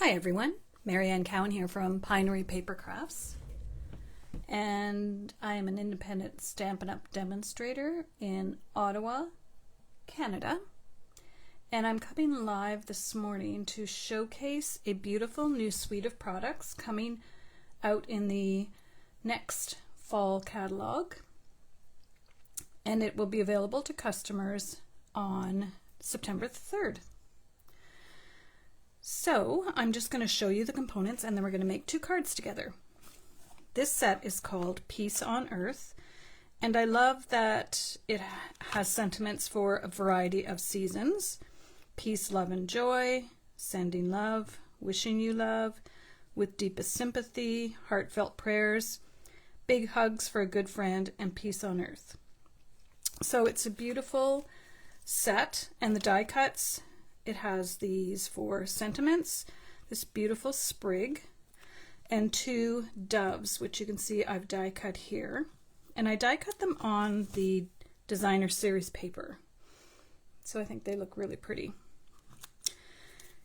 Hi everyone, Marianne Cowan here from Pinery Paper Crafts, and I am an independent Stampin' Up demonstrator in Ottawa, Canada, and I'm coming live this morning to showcase a beautiful new suite of products coming out in the next fall catalog, and it will be available to customers on September 3rd. So I'm just going to show you the components and then we're going to make two cards together. This set is called Peace on Earth, and I love that it has sentiments for a variety of seasons. Peace, love, and joy, sending love, wishing you love, with deepest sympathy, heartfelt prayers, big hugs for a good friend, and peace on earth. So it's a beautiful set, and the die cuts, it has these 4 sentiments, this beautiful sprig, and 2 doves, which you can see I've die cut here. And I die cut them on the designer series paper. So I think they look really pretty.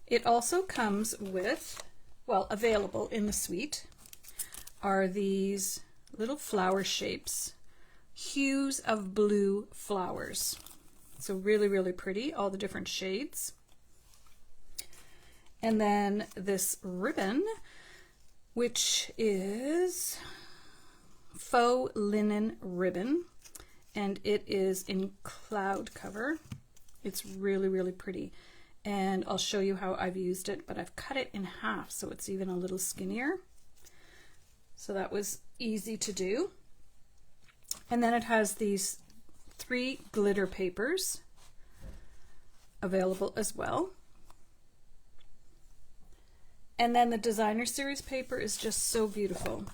It also comes with, well, available in the suite are these little flower shapes, hues of blue flowers. So really, really pretty, all the different shades. And then this ribbon, which is faux linen ribbon, and it is in cloud cover. It's really, really pretty. And I'll show you how I've used it, but I've cut it in half so it's even a little skinnier. So that was easy to do. And then it has these 3 glitter papers available as well. And then the designer series paper is just so beautiful.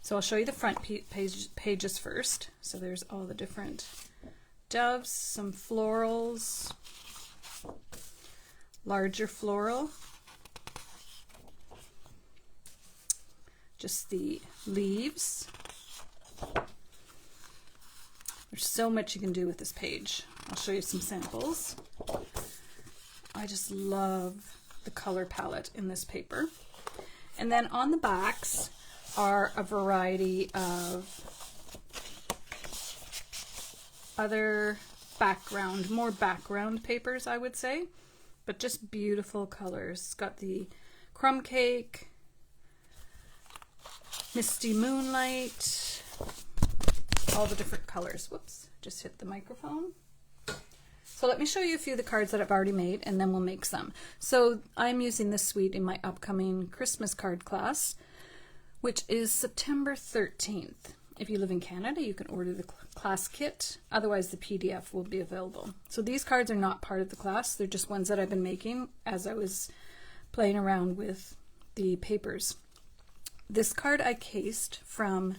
So I'll show you the front pages first. So there's all the different doves, some florals, larger floral, just the leaves. There's so much you can do with this page. I'll show you some samples. I just love the color palette in this paper. And then on the backs are a variety of other more background papers, I would say, but just beautiful colors. It's got the crumb cake, misty moonlight, all the different colors. Whoops, just hit the microphone. So let me show you a few of the cards that I've already made, and then we'll make some. So I'm using this suite in my upcoming Christmas card class, which is September 13th. If you live in Canada, you can order the class kit. Otherwise, the PDF will be available. So these cards are not part of the class. They're just ones that I've been making as I was playing around with the papers. This card I cased from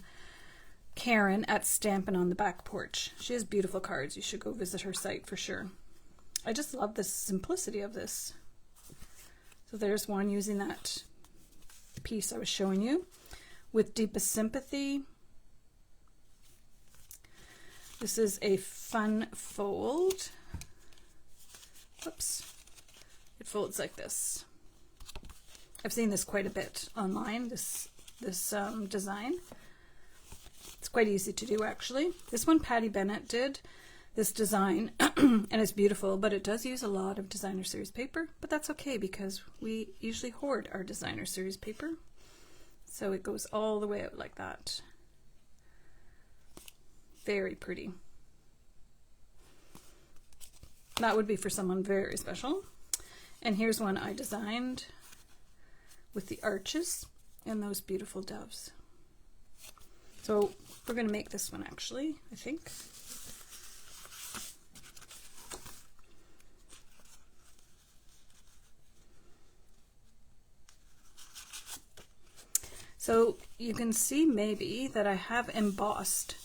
Karen at Stampin' on the Back Porch. She has beautiful cards. You should go visit her site for sure. I just love the simplicity of this. So there's one using that piece I was showing you. With deepest sympathy. This is a fun fold. Oops. It folds like this. I've seen this quite a bit online, this design. It's quite easy to do, actually. This one Patty Bennett did, this design, and it's beautiful, but it does use a lot of designer series paper, but that's okay because we usually hoard our designer series paper. So it goes all the way out like that. Very pretty. That would be for someone very special. And here's one I designed with the arches and those beautiful doves. So we're going to make this one actually, I think. So you can see maybe that I have embossed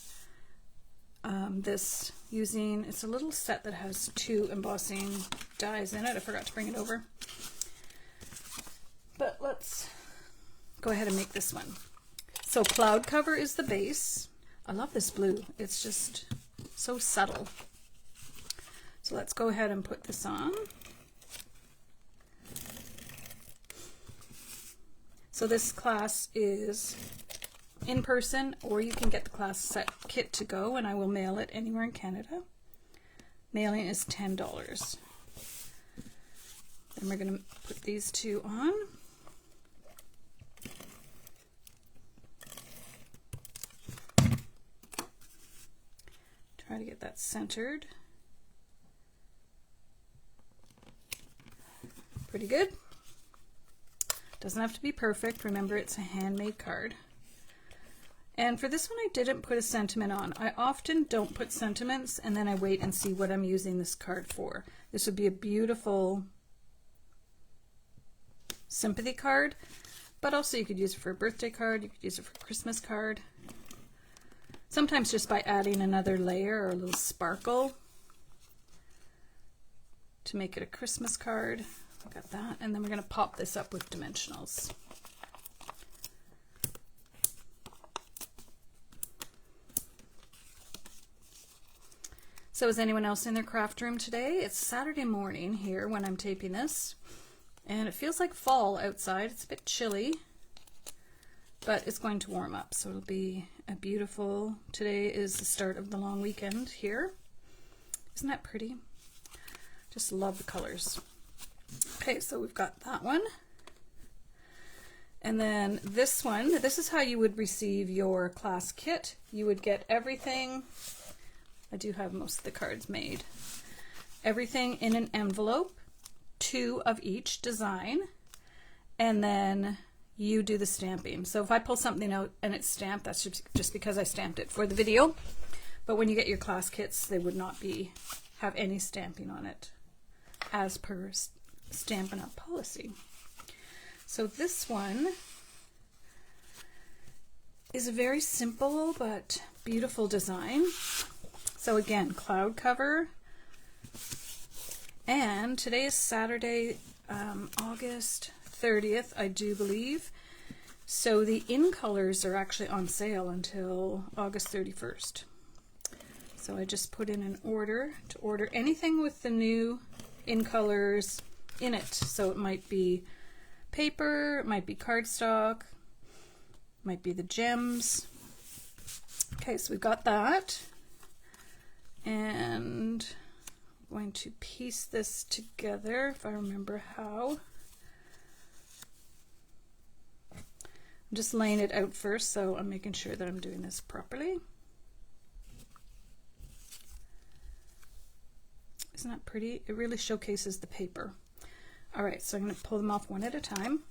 this using, it's a little set that has 2 embossing dies in it. I forgot to bring it over. But let's go ahead and make this one. So cloud cover is the base. I love this blue. It's just so subtle. So let's go ahead and put this on. So this class is in person, or you can get the class set kit to go, and I will mail it anywhere in Canada. Mailing is $10. Then we're going to put these two on. Try to get that centered. Pretty good. Doesn't have to be perfect. Remember, it's a handmade card. And for this one, I didn't put a sentiment on. I often don't put sentiments, and then I wait and see what I'm using this card for. This would be a beautiful sympathy card, but also you could use it for a birthday card. You could use it for a Christmas card. Sometimes just by adding another layer or a little sparkle to make it a Christmas card. Got that. And then we're going to pop this up with dimensionals. So is anyone else in their craft room today? It's Saturday morning here when I'm taping this, and it feels like fall outside. It's a bit chilly, but it's going to warm up, so it'll be a beautiful, today is the start of the long weekend here. Isn't that pretty? Just love the colors. Okay, so we've got that one. And then this one, this is how you would receive your class kit. You would get everything. I do have most of the cards made. Everything in an envelope, 2 of each design, and then you do the stamping. So if I pull something out and it's stamped, that's just because I stamped it for the video. But when you get your class kits, they would not have any stamping on it, as per Stampin' Up policy. So this one is a very simple but beautiful design. So again, cloud cover, and today is Saturday, August 30th, I do believe. So the in colors are actually on sale until August 31st. So I just put in an order to order anything with the new in colors in it. So it might be paper, it might be cardstock, might be the gems. Okay, so we've got that. And I'm going to piece this together if I remember how. I'm just laying it out first, so I'm making sure that I'm doing this properly. Isn't that pretty? It really showcases the paper. All right, so I'm going to pull them off one at a time.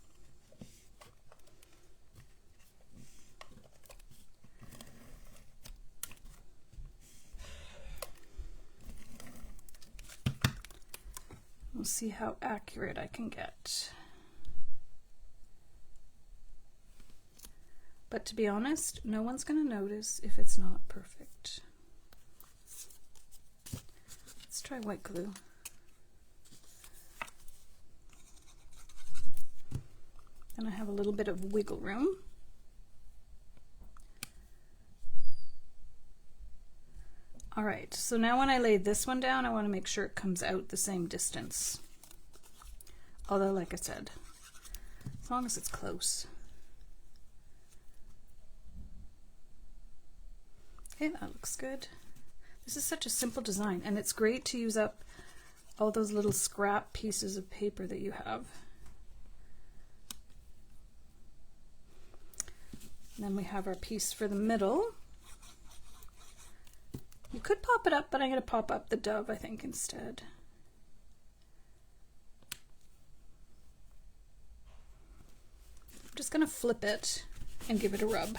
We'll see how accurate I can get. But to be honest, no one's going to notice if it's not perfect. Let's try white glue. And I have a little bit of wiggle room. All right, so now when I lay this one down, I want to make sure it comes out the same distance. Although, like I said, as long as it's close. Okay, that looks good. This is such a simple design, and it's great to use up all those little scrap pieces of paper that you have. And then we have our piece for the middle. You could pop it up, but I'm going to pop up the dove, I think, instead. I'm just going to flip it and give it a rub.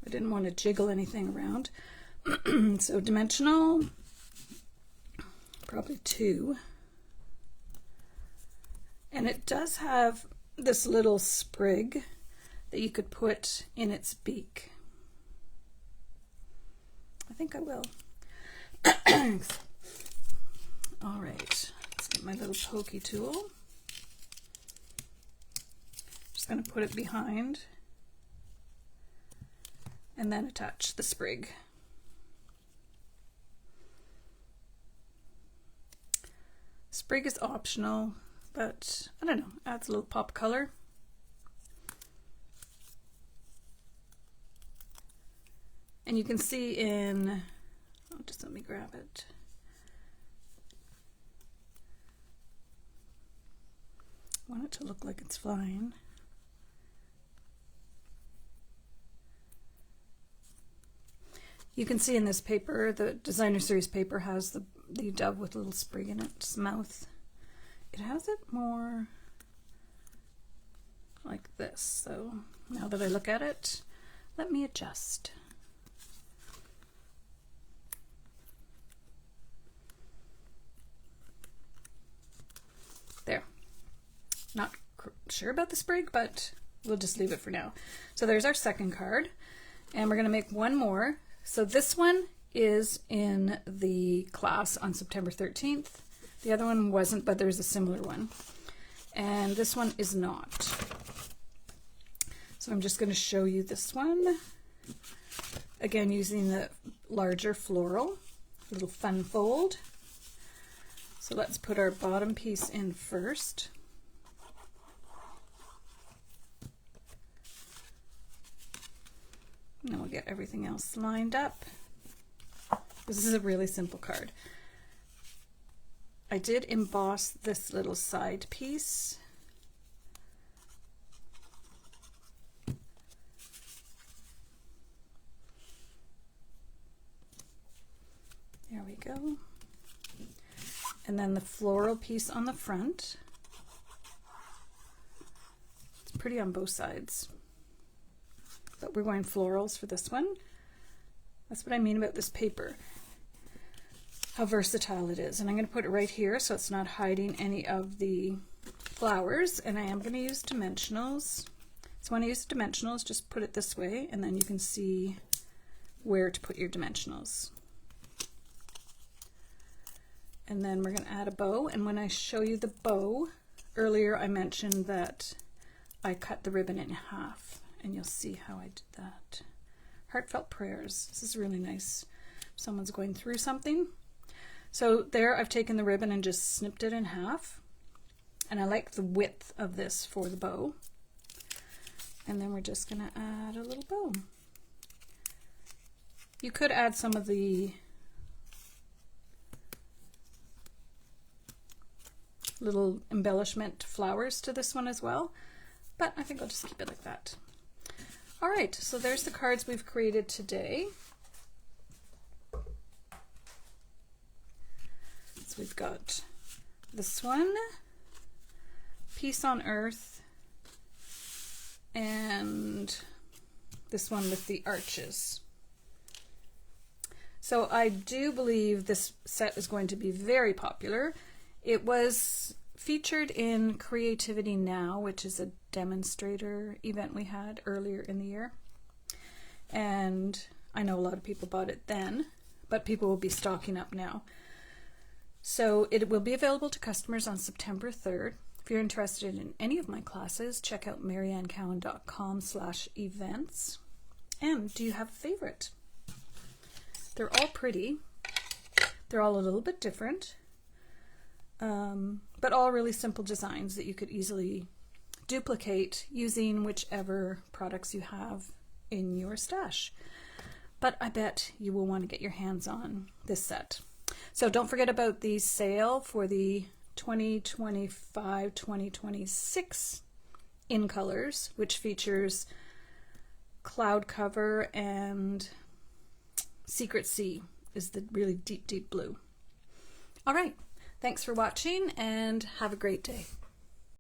I didn't want to jiggle anything around. So dimensional, probably 2. And it does have this little sprig that you could put in its beak. I think I will. All right, let's get my little pokey tool. Just going to put it behind and then attach the sprig. Sprig is optional, but I don't know, adds a little pop color. And you can see in, oh, just let me grab it. I want it to look like it's flying. You can see in this paper, the designer series paper has the dove with a little sprig in its mouth. It has it more like this. So now that I look at it, let me adjust. There. Not sure about the sprig, but we'll just leave it for now. So there's our second card, and we're going to make one more. So this one is in the class on September 13th. The other one wasn't, but there's a similar one. And this one is not. So I'm just going to show you this one. Again, using the larger floral, little fun fold. So let's put our bottom piece in first. And then we'll get everything else lined up. This is a really simple card. I did emboss this little side piece. There we go. And then the floral piece on the front. It's pretty on both sides, but we're going florals for this one. That's what I mean about this paper, how versatile it is. And I'm going to put it right here so it's not hiding any of the flowers. And I am going to use dimensionals. So when I use dimensionals, just put it this way, and then you can see where to put your dimensionals. And then we're going to add a bow. And when I show you the bow, earlier I mentioned that I cut the ribbon in half, and you'll see how I did that. Heartfelt prayers. This is really nice. Someone's going through something. So there I've taken the ribbon and just snipped it in half. And I like the width of this for the bow. And then we're just going to add a little bow. You could add some of the little embellishment flowers to this one as well, but I think I'll just keep it like that. All right, so there's the cards we've created today. So we've got this one, Peace on Earth, and this one with the arches. So I do believe this set is going to be very popular. It was featured in Creativity Now, which is a demonstrator event we had earlier in the year. And I know a lot of people bought it then, but people will be stocking up now. So it will be available to customers on September 3rd. If you're interested in any of my classes, check out mariannecowan.com/events. And do you have a favorite? They're all pretty. They're all a little bit different. But all really simple designs that you could easily duplicate using whichever products you have in your stash. But I bet you will want to get your hands on this set. So don't forget about the sale for the 2025-2026 in colors, which features Cloud Cover and Secret Sea is the really deep, deep blue. All right. Thanks for watching and have a great day.